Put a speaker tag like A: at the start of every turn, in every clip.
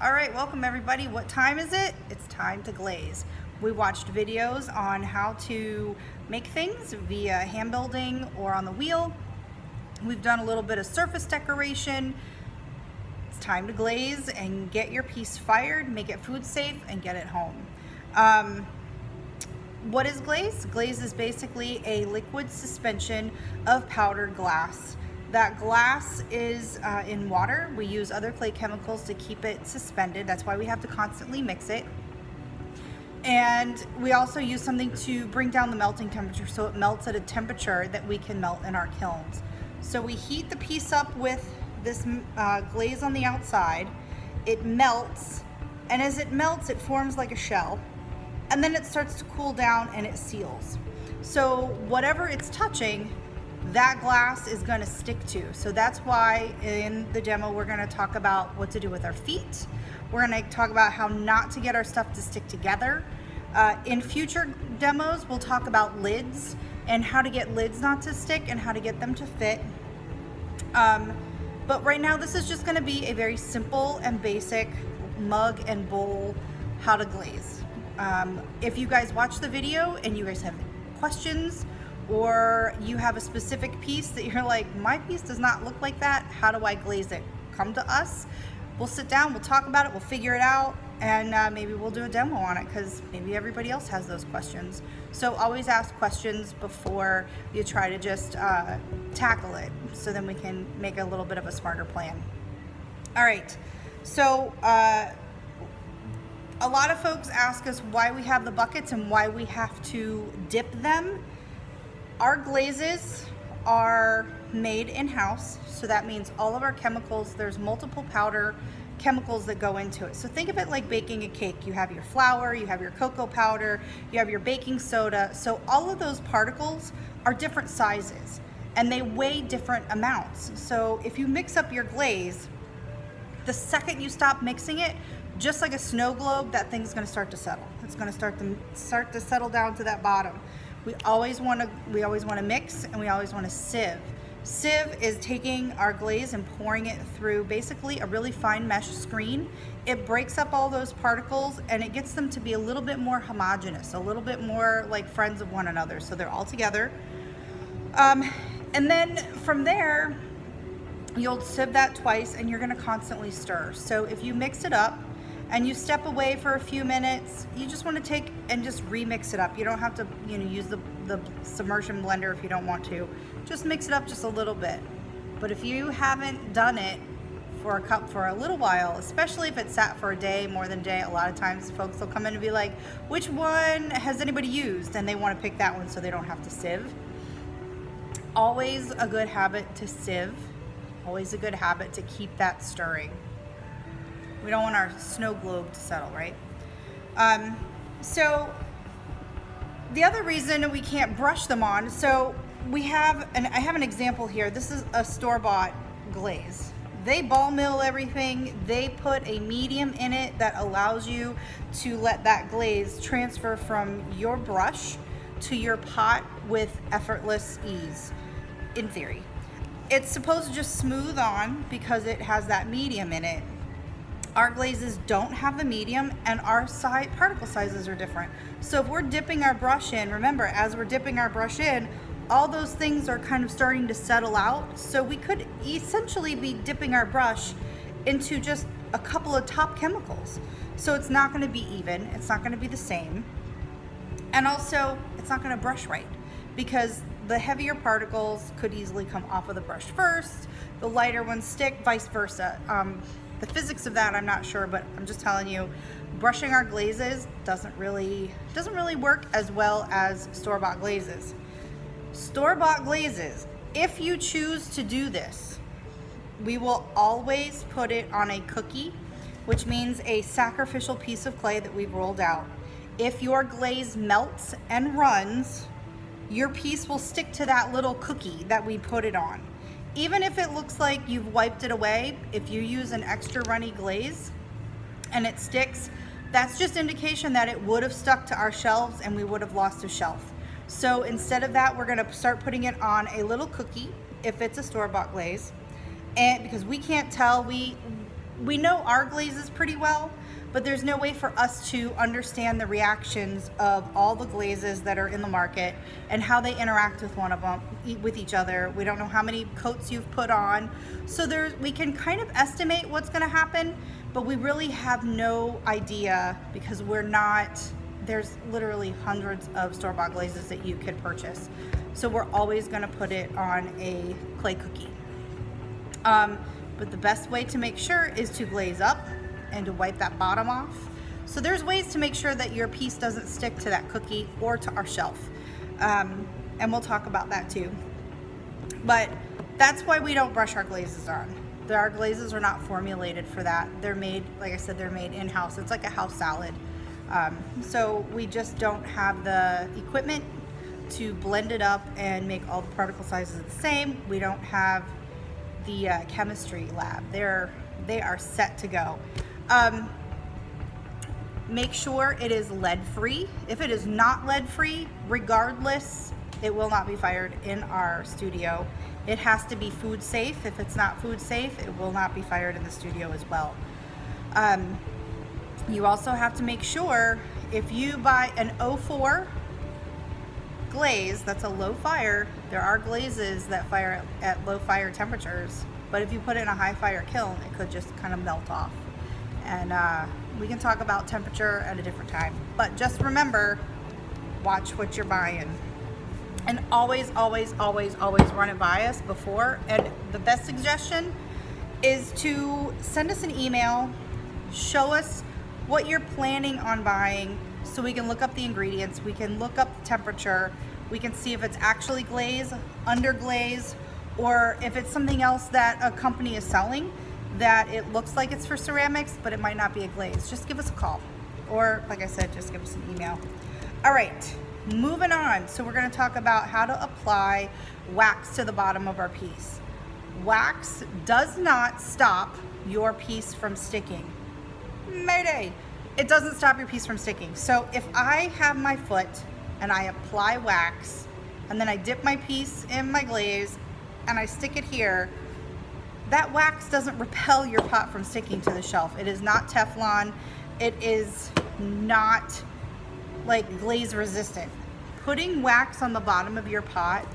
A: All right, welcome everybody. What time is it? It's time to glaze. We watched videos on how to make things via hand building or on the wheel. We've done a little bit of surface decoration. It's time to glaze and get your piece fired, make it food safe, and get it home. What is glaze? Glaze is basically a liquid suspension of powdered glass. That glass is in water. We use other clay chemicals to keep it suspended. That's why we have to constantly mix it. And we also use something to bring down the melting temperature so it melts at a temperature that we can melt in our kilns. So we heat the piece up with this glaze on the outside. It melts, and as it melts, it forms like a shell. And then it starts to cool down and it seals. So whatever it's touching, that glass is going to stick to. So that's why in the demo we're going to talk about what to do with our feet. We're going to talk about how not to get our stuff to stick together. In future demos we'll talk about lids and how to get lids not to stick and how to get them to fit. But right now this is just going to be a very simple and basic mug and bowl how to glaze. If you guys watch the video and you guys have questions, or you have a specific piece that you're like, my piece does not look like that, how do I glaze it? Come to us, we'll sit down, we'll talk about it, we'll figure it out, and maybe we'll do a demo on it because maybe everybody else has those questions. So always ask questions before you try to just tackle it, so then we can make a little bit of a smarter plan. All right, so a lot of folks ask us why we have the buckets and why we have to dip them. Our glazes are made in-house, so that means all of our chemicals, there's multiple powder chemicals that go into it. So think of it like baking a cake. You have your flour, you have your cocoa powder, you have your baking soda. So all of those particles are different sizes and they weigh different amounts. So if you mix up your glaze, the second you stop mixing it, just like a snow globe, that thing's going to start to settle. It's going to start to settle down to that bottom. We always want to mix, and we always want to sieve. Sieve is taking our glaze and pouring it through basically a really fine mesh screen. It breaks up all those particles and it gets them to be a little bit more homogeneous, a little bit more like friends of one another, so they're all together. And then from there, you'll sieve that twice and you're going to constantly stir. So if you mix it up and you step away for a few minutes, you just want to take and just remix it up. You don't have to, use the submersion blender if you don't want to. Just mix it up just a little bit. But if you haven't done it for a little while, especially if it's sat for a day, more than a day, a lot of times folks will come in and be like, which one has anybody used? And they want to pick that one so they don't have to sieve. Always a good habit to sieve. Always a good habit to keep that stirring. We don't want our snow globe to settle, right? So the other reason we can't brush them on, so I have an example here. This is a store-bought glaze. They ball mill everything. They put a medium in it that allows you to let that glaze transfer from your brush to your pot with effortless ease, in theory. It's supposed to just smooth on because it has that medium in it. Our glazes don't have the medium, and our particle sizes are different. So if we're dipping our brush in, remember, as we're dipping our brush in, all those things are kind of starting to settle out. So we could essentially be dipping our brush into just a couple of top chemicals. So it's not going to be even, it's not going to be the same. And also, it's not going to brush right because the heavier particles could easily come off of the brush first, the lighter ones stick, vice versa. The physics of that I'm not sure, but I'm just telling you, brushing our glazes doesn't really work as well as store-bought glazes. Store-bought glazes, if you choose to do this, we will always put it on a cookie, which means a sacrificial piece of clay that we've rolled out. If your glaze melts and runs, your piece will stick to that little cookie that we put it on. Even if it looks like you've wiped it away, if you use an extra runny glaze and it sticks, that's just indication that it would have stuck to our shelves and we would have lost a shelf. So instead of that, we're gonna start putting it on a little cookie if it's a store-bought glaze. And because we can't tell, we know our glazes pretty well, but there's no way for us to understand the reactions of all the glazes that are in the market and how they interact with one of them, with each other. We don't know how many coats you've put on. So we can kind of estimate what's gonna happen, but we really have no idea because there's literally hundreds of store-bought glazes that you could purchase. So we're always gonna put it on a clay cookie. But the best way to make sure is to glaze up and to wipe that bottom off. So there's ways to make sure that your piece doesn't stick to that cookie or to our shelf. And we'll talk about that too. But that's why we don't brush our glazes on. Our glazes are not formulated for that. They're made, like I said, they're made in-house. It's like a house salad. So we just don't have the equipment to blend it up and make all the particle sizes the same. We don't have the chemistry lab. They are set to go. Make sure it is lead free. If it is not lead free, regardless, it will not be fired in our studio. It has to be food safe. If it's not food safe, it will not be fired in the studio as well. You also have to make sure if you buy an 04 glaze, that's a low fire. There are glazes that fire at low fire temperatures, but if you put it in a high fire kiln, it could just kind of melt off. And we can talk about temperature at a different time, but just remember, watch what you're buying. And always, always, always, always run it by us before. And the best suggestion is to send us an email, show us what you're planning on buying so we can look up the ingredients, we can look up the temperature, we can see if it's actually glaze, under glaze, or if it's something else that a company is selling that it looks like it's for ceramics, but it might not be a glaze. Just give us a call. Or, like I said, just give us an email. All right, moving on. So we're gonna talk about how to apply wax to the bottom of our piece. Wax does not stop your piece from sticking. Mayday! It doesn't stop your piece from sticking. So if I have my foot and I apply wax and then I dip my piece in my glaze and I stick it here, that wax doesn't repel your pot from sticking to the shelf. It is not Teflon. It is not like glaze resistant. Putting wax on the bottom of your pot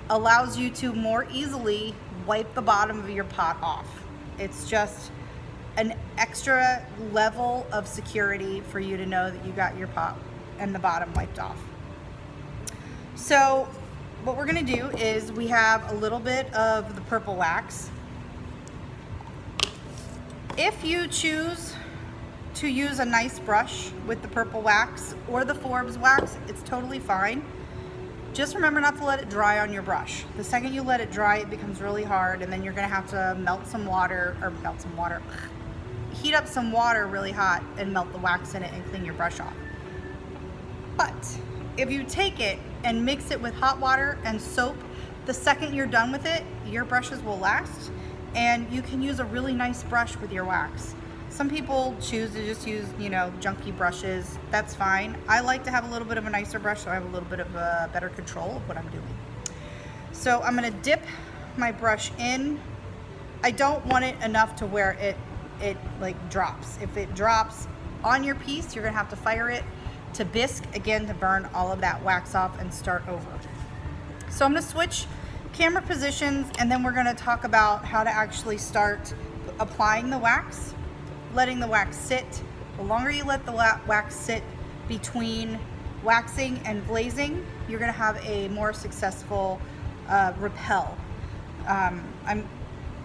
A: allows you to more easily wipe the bottom of your pot off. It's just an extra level of security for you to know that you got your pot and the bottom wiped off. So what we're gonna do is we have a little bit of the purple wax. If you choose to use a nice brush with the purple wax or the Forbes wax, it's totally fine. Just remember not to let it dry on your brush. The second you let it dry, it becomes really hard, and then you're gonna have to heat up some water really hot and melt the wax in it and clean your brush off. But if you take it and mix it with hot water and soap, the second you're done with it, your brushes will last, and you can use a really nice brush with your wax. Some people choose to just use, junky brushes. That's fine. I like to have a little bit of a nicer brush so I have a little bit of a better control of what I'm doing. So I'm gonna dip my brush in. I don't want it enough to where it like drops. If it drops on your piece, you're gonna have to fire it to bisque again to burn all of that wax off and start over. So I'm gonna switch camera positions, and then we're gonna talk about how to actually start applying the wax, letting the wax sit. The longer you let the wax sit between waxing and glazing, you're gonna have a more successful repel.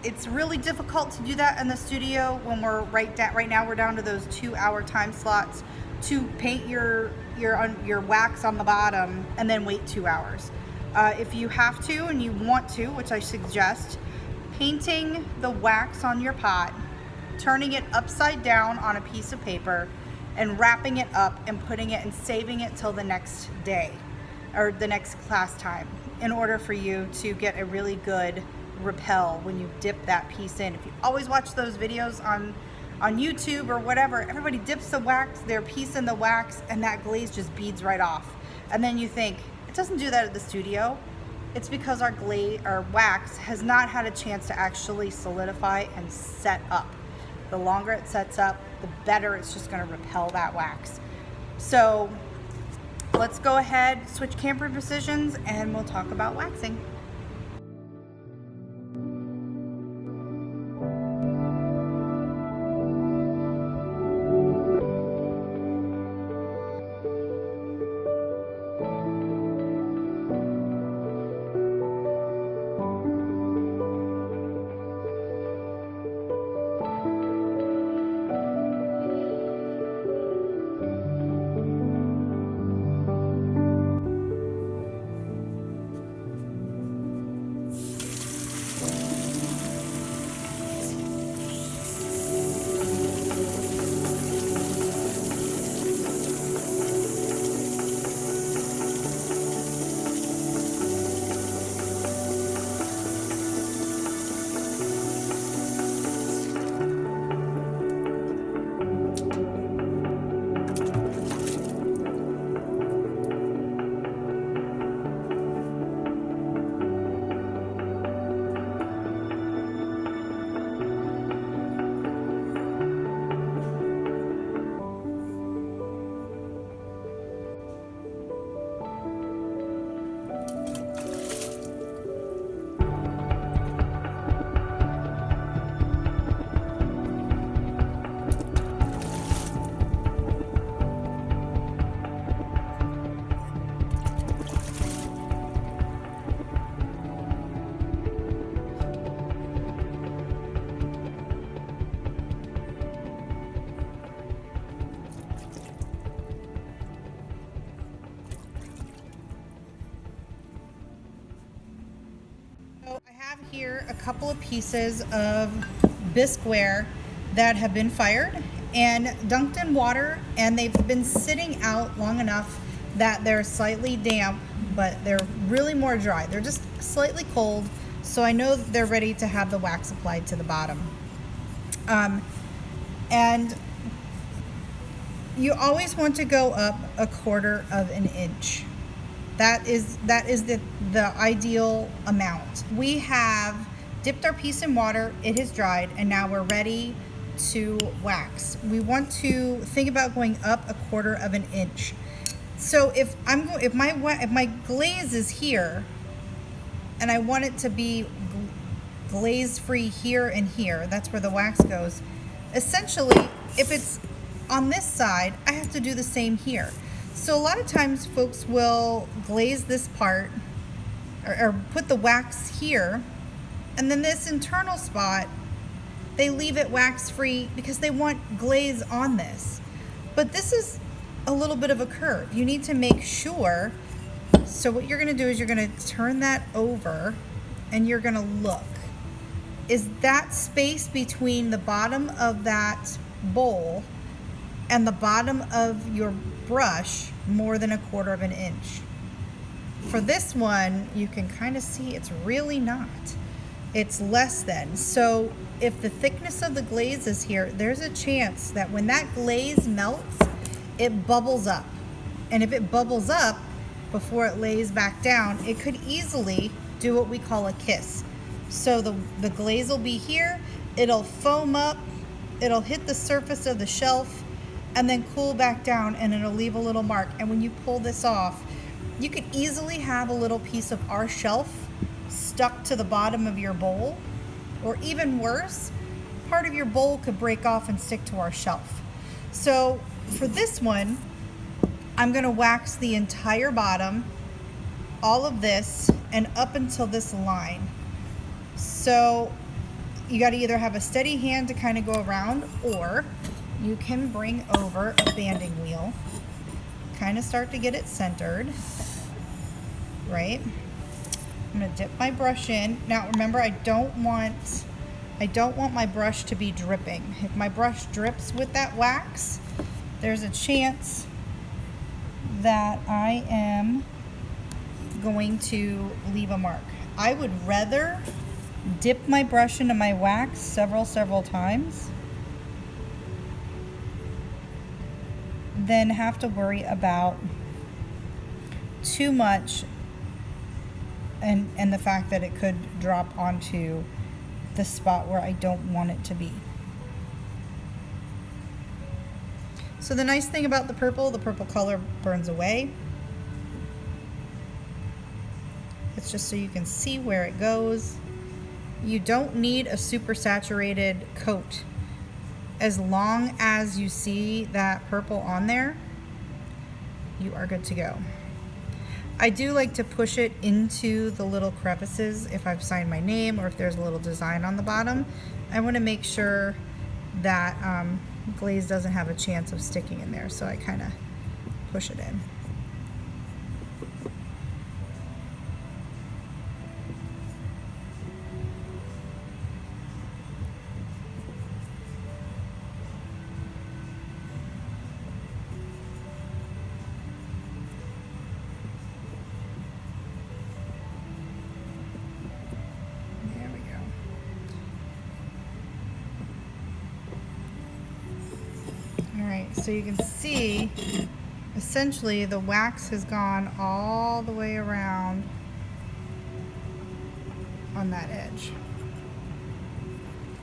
A: It's really difficult to do that in the studio when we're right now we're down to those 2-hour time slots to paint your wax on the bottom and then wait 2 hours. If you have to and you want to, which I suggest, painting the wax on your pot, turning it upside down on a piece of paper and wrapping it up and putting it and saving it till the next day or the next class time in order for you to get a really good repel when you dip that piece in. If you always watch those videos on YouTube or whatever, everybody dips their piece in the wax and that glaze just beads right off. And then you think, it doesn't do that at the studio. It's because our wax has not had a chance to actually solidify and set up. the longer it sets up, the better it's just gonna repel that wax. So let's go ahead, switch camper positions, and we'll talk about waxing. So I have here a couple of pieces of bisqueware that have been fired and dunked in water, and they've been sitting out long enough that they're slightly damp, but they're really more dry. They're just slightly cold, so I know that they're ready to have the wax applied to the bottom. And you always want to go up 1/4 of an inch. That is the ideal amount. We have dipped our piece in water, it has dried, and now we're ready to wax. We want to think about going up 1/4 of an inch. So if my glaze is here and I want it to be glaze free here and here, that's where the wax goes. Essentially, if it's on this side, I have to do the same here. So a lot of times folks will glaze this part or put the wax here, and then this internal spot, they leave it wax free because they want glaze on this. But this is a little bit of a curve. You need to make sure. So what you're gonna do is you're gonna turn that over and you're gonna look. Is that space between the bottom of that bowl and the bottom of your brush more than 1/4 of an inch? For this one, you can kind of see it's really not. It's less than. So if the thickness of the glaze is here, there's a chance that when that glaze melts, it bubbles up. And if it bubbles up before it lays back down, it could easily do what we call a kiss. So the glaze will be here, it'll foam up, it'll hit the surface of the shelf, and then cool back down, and it'll leave a little mark. And when you pull this off, you could easily have a little piece of our shelf stuck to the bottom of your bowl, or even worse, part of your bowl could break off and stick to our shelf. So for this one, I'm gonna wax the entire bottom, all of this, and up until this line. So you gotta either have a steady hand to kind of go around, or you can bring over a banding wheel, kind of start to get it centered, right? I'm gonna dip my brush in. Now remember, I don't want my brush to be dripping. If my brush drips with that wax, there's a chance that I am going to leave a mark. I would rather dip my brush into my wax several times than have to worry about too much and the fact that it could drop onto the spot where I don't want it to be. So the nice thing about the purple color burns away. It's just so you can see where it goes. You don't need a super saturated coat. As long as you see that purple on there, you are good to go. I do like to push it into the little crevices if I've signed my name or if there's a little design on the bottom. I want to make sure that glaze doesn't have a chance of sticking in there, so I kind of push it in. Alright, so you can see essentially the wax has gone all the way around on that edge.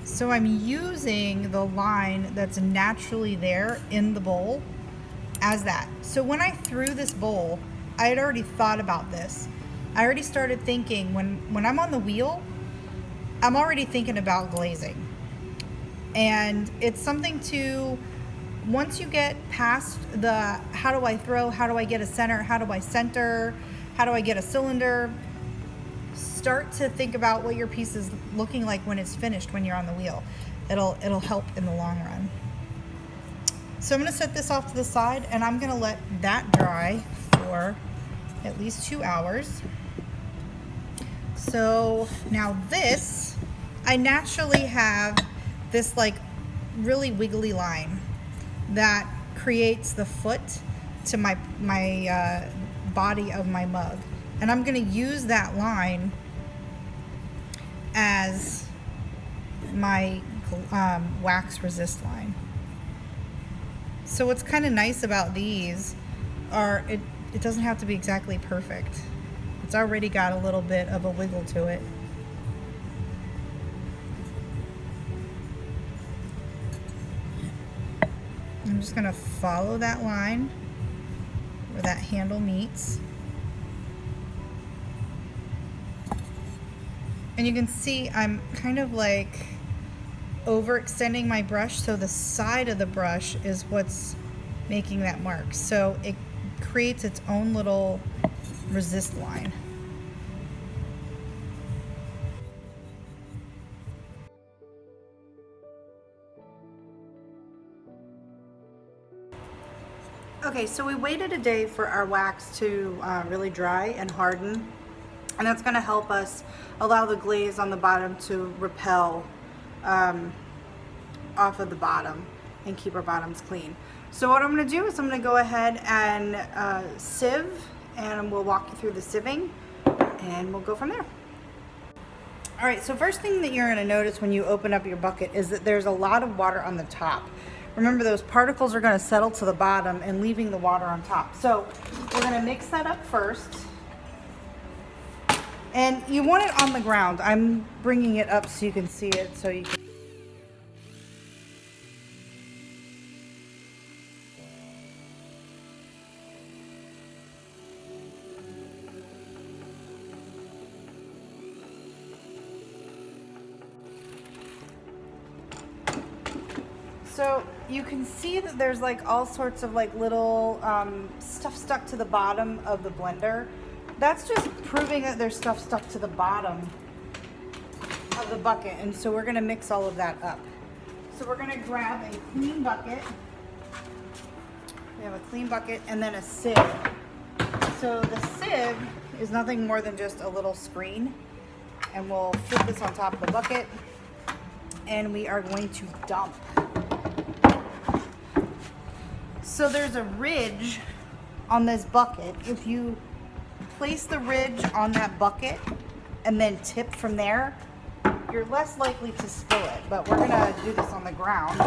A: So I'm using the line that's naturally there in the bowl as that. So when I threw this bowl, I had already thought about this. I already started thinking, when I'm on the wheel, I'm already thinking about glazing. And it's something to, once you get past the how do I throw, how do I get a center, how do I center, how do I get a cylinder, start to think about what your piece is looking like when it's finished, when you're on the wheel. It'll help in the long run. So I'm going to set this off to the side, and I'm going to let that dry for at least 2 hours. So now this, I naturally have this like really wiggly line that creates the foot to my body of my mug, and I'm going to use that line as my wax resist line. So what's kind of nice about these are it doesn't have to be exactly perfect. It's already got a little bit of a wiggle to it. I'm just going to follow that line where that handle meets. And you can see I'm kind of like overextending my brush, so the side of the brush is what's making that mark. So it creates its own little resist line. Okay, so we waited a day for our wax to really dry and harden, and that's going to help us allow the glaze on the bottom to repel off of the bottom and keep our bottoms clean. So what I'm going to do is I'm going to go ahead and sieve, and we'll walk you through the sieving, and we'll go from there. Alright, so first thing that you're going to notice when you open up your bucket is that there's a lot of water on the top. Remember, those particles are going to settle to the bottom and leaving the water on top. So we're going to mix that up first. And you want it on the ground. I'm bringing it up so you can see it, so you can. So you can see that there's like all sorts of like little stuff stuck to the bottom of the blender. That's just proving that there's stuff stuck to the bottom of the bucket, and so we're going to mix all of that up. So we're going to grab a clean bucket. We have a clean bucket and then a sieve. So the sieve is nothing more than just a little screen, and we'll flip this on top of the bucket, and we are going to dump. So there's a ridge on this bucket. If you place the ridge on that bucket and then tip from there, you're less likely to spill it. But we're gonna do this on the ground,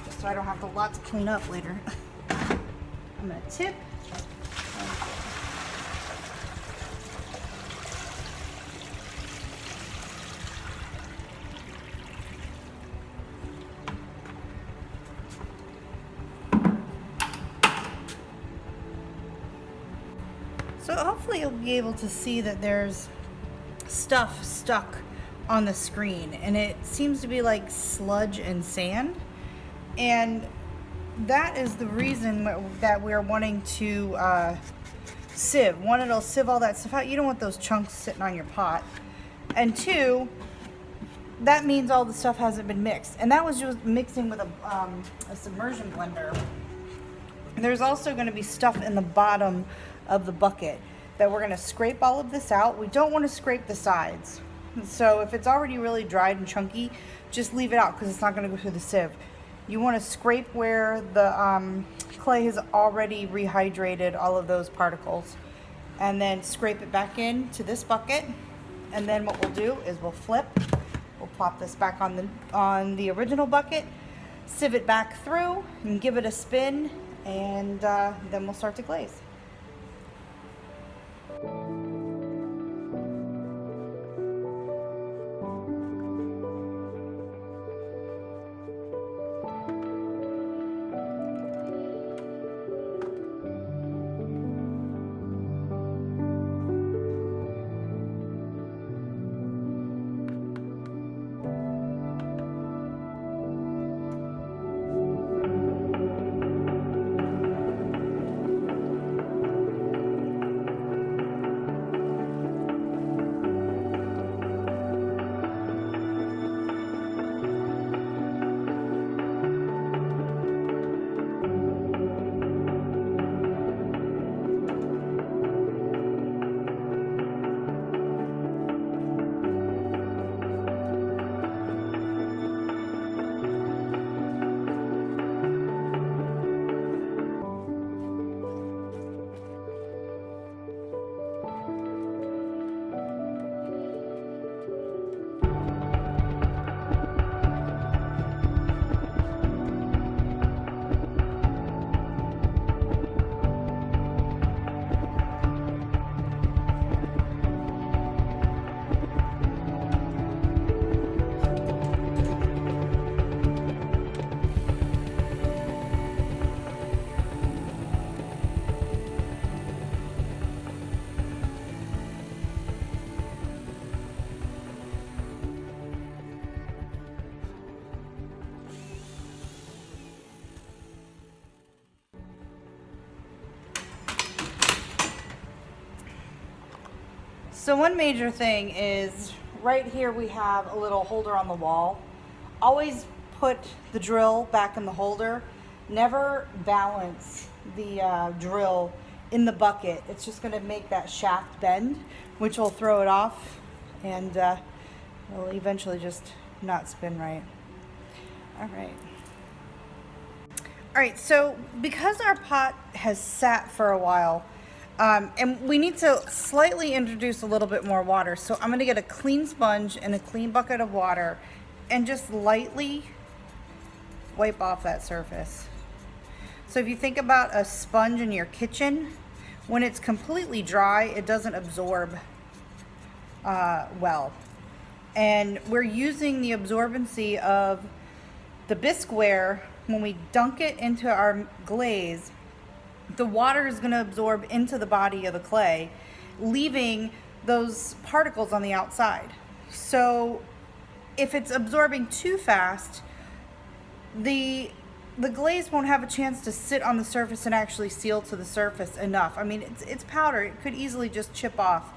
A: just so I don't have a lot to clean up later. I'm gonna tip. So hopefully you'll be able to see that there's stuff stuck on the screen, and it seems to be like sludge and sand, and that is the reason that we're wanting to sieve. One, it'll sieve all that stuff out. You don't want those chunks sitting on your pot. And two, that means all the stuff hasn't been mixed. And that was just mixing with a submersion blender. There's also going to be stuff in the bottom of the bucket that we're going to scrape all of this out. We don't want to scrape the sides. So if it's already really dried and chunky, just leave it out because it's not going to go through the sieve. You want to scrape where the clay has already rehydrated all of those particles, and then scrape it back into this bucket. And then what we'll do is we'll flip. We'll plop this back on the original bucket, sieve it back through, and give it a spin, and then we'll start to glaze. So one major thing is right here we have a little holder on the wall. Always put the drill back in the holder. Never balance the drill in the bucket. It's just going to make that shaft bend, which will throw it off, and it'll eventually just not spin right. All right, so because our pot has sat for a while, and we need to slightly introduce a little bit more water. So I'm going to get a clean sponge and a clean bucket of water and just lightly wipe off that surface. So if you think about a sponge in your kitchen, when it's completely dry, it doesn't absorb well. And we're using the absorbency of the bisqueware. When we dunk it into our glaze, the water is going to absorb into the body of the clay, leaving those particles on the outside. So if it's absorbing too fast, the glaze won't have a chance to sit on the surface and actually seal to the surface enough. I mean, it's powder. It could easily just chip off.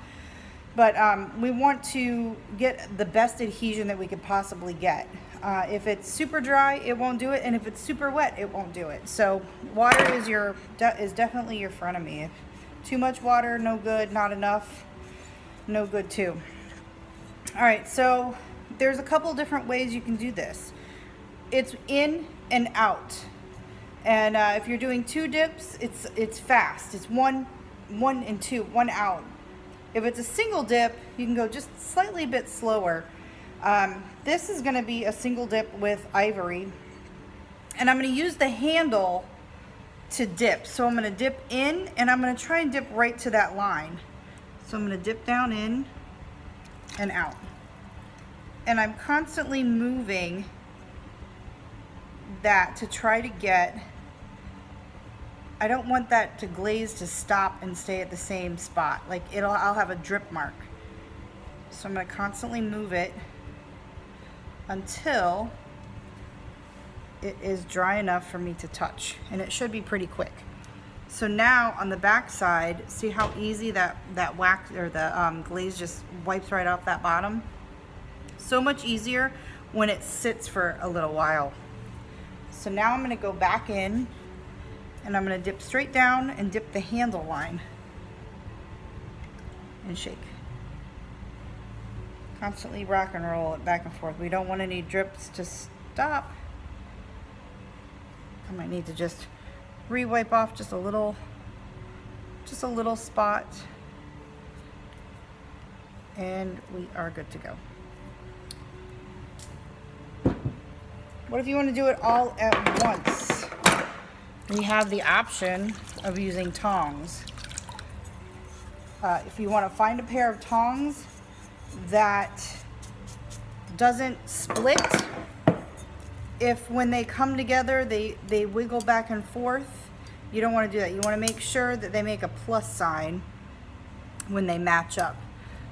A: But we want to get the best adhesion that we could possibly get. If it's super dry, it won't do it, and if it's super wet, it won't do it. So water is definitely your frenemy. If too much water, no good. Not enough, no good too. All right, so there's a couple different ways you can do this. It's in and out, and if you're doing 2 dips, it's fast. It's one and two, one out. If it's a single dip, you can go just slightly a bit slower. This is going to be a single dip with ivory, and I'm going to use the handle to dip. So I'm going to dip in, and I'm going to try and dip right to that line. So I'm going to dip down in and out, and I'm constantly moving that to try to get I don't want that to glaze to stop and stay at the same spot. Like I'll have a drip mark. So I'm going to constantly move it until it is dry enough for me to touch, and it should be pretty quick. So now on the back side, see how easy that wax or the glaze just wipes right off that bottom? So much easier when it sits for a little while. So now I'm going to go back in and I'm going to dip straight down and dip the handle line and shake. Constantly rock and roll it back and forth. We don't want any drips to stop. I might need to just re-wipe off just a little spot, and we are good to go. What if you want to do it all at once? We have the option of using tongs. If you want to find a pair of tongs that doesn't split, if when they come together they wiggle back and forth, you don't want to do that. You want to make sure that they make a plus sign when they match up.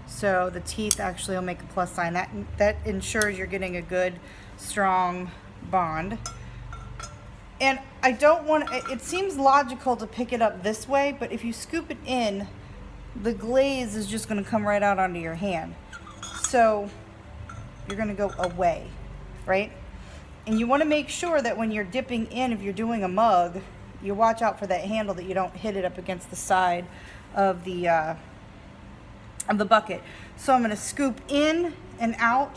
A: So the teeth actually will make a plus sign. That ensures you're getting a good strong bond. And I don't want, it seems logical to pick it up this way, but if you scoop it in, the glaze is just going to come right out onto your hand. So you're going to go away, right? And you want to make sure that when you're dipping in, if you're doing a mug, you watch out for that handle, that you don't hit it up against the side of the bucket. So I'm going to scoop in and out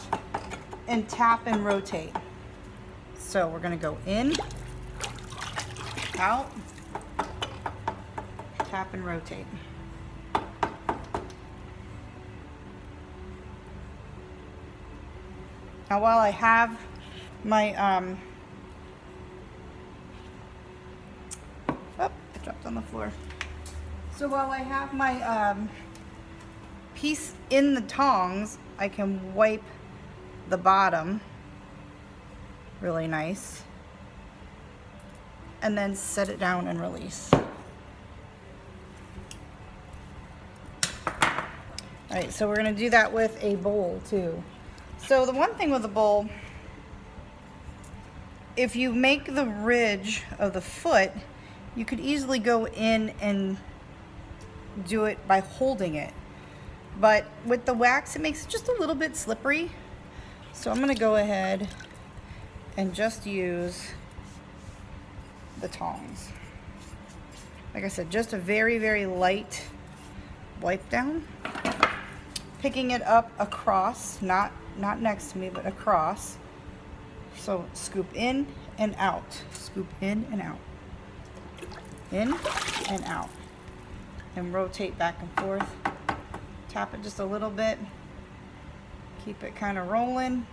A: and tap and rotate. So we're going to go in, out, tap and rotate. Now while I have my it dropped on the floor. So while I have my piece in the tongs, I can wipe the bottom really nice and then set it down and release. Alright, so we're going to do that with a bowl too. So the one thing with a bowl, if you make the ridge of the foot, you could easily go in and do it by holding it. But with the wax, it makes it just a little bit slippery. So I'm going to go ahead and just use the tongs. Like I said, just a very, very light wipe down. Picking it up across, not next to me, but across. So scoop in and out, scoop in and out, in and out, and rotate back and forth. Tap it just a little bit, keep it kind of rolling.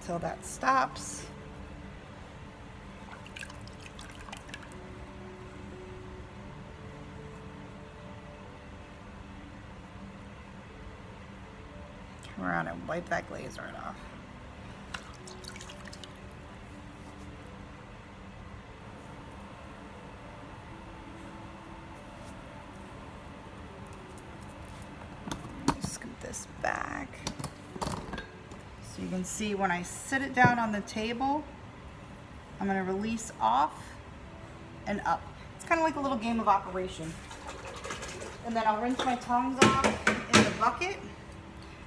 A: Until that stops. Turn around and wipe that glaze right off. Scoot this back. So you can see when I sit it down on the table, I'm going to release off and up. It's kind of like a little game of operation. And then I'll rinse my tongs off in the bucket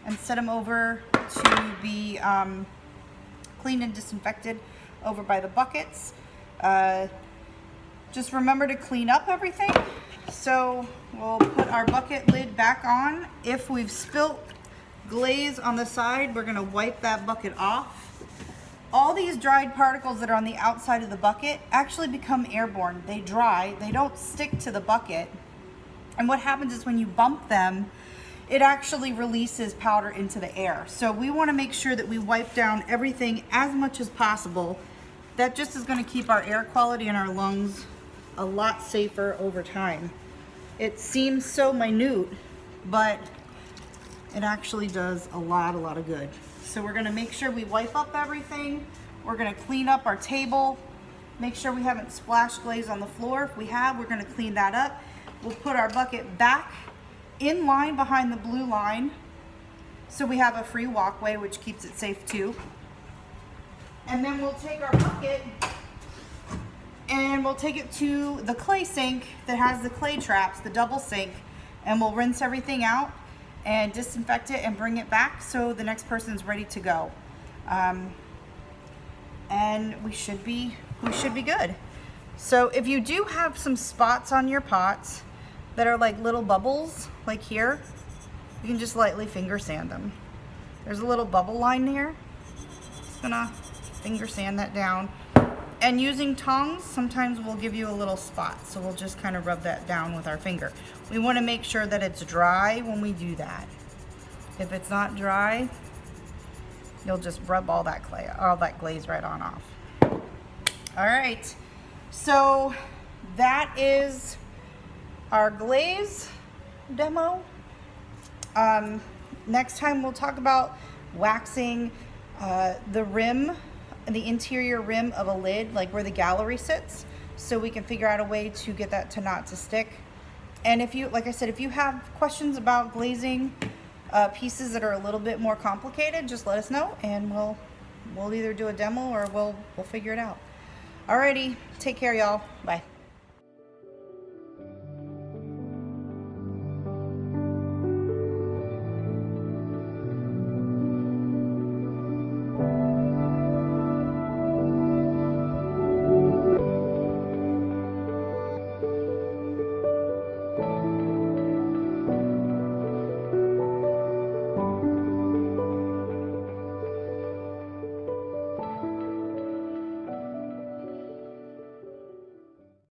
A: and set them over to be cleaned and disinfected over by the buckets. Just remember to clean up everything. So we'll put our bucket lid back on. If we've spilt glaze on the side, we're gonna wipe that bucket off. All these dried particles that are on the outside of the bucket actually become airborne. They dry, they don't stick to the bucket. And what happens is when you bump them, it actually releases powder into the air. So we wanna make sure that we wipe down everything as much as possible. That just is gonna keep our air quality in our lungs a lot safer over time. It seems so minute, but it actually does a lot of good. So we're gonna make sure we wipe up everything. We're gonna clean up our table. Make sure we haven't splashed glaze on the floor. If we have, we're gonna clean that up. We'll put our bucket back in line behind the blue line, so we have a free walkway, which keeps it safe too. And then we'll take our bucket and we'll take it to the clay sink that has the clay traps, the double sink, and we'll rinse everything out and disinfect it and bring it back so the next person's ready to go. And we should be good. So if you do have some spots on your pots that are like little bubbles, like here, you can just lightly finger sand them. There's a little bubble line here. Just gonna finger sand that down. And using tongs sometimes will give you a little spot, so we'll just kind of rub that down with our finger. We want to make sure that it's dry when we do that. If it's not dry, you'll just rub all that glaze right on off. All right, so that is our glaze demo. Next time we'll talk about waxing the rim, the interior rim of a lid, like where the gallery sits, so we can figure out a way to get that not to stick. And if you, like I said, if you have questions about glazing pieces that are a little bit more complicated, just let us know and we'll either do a demo or we'll figure it out. Alrighty, take care y'all, bye.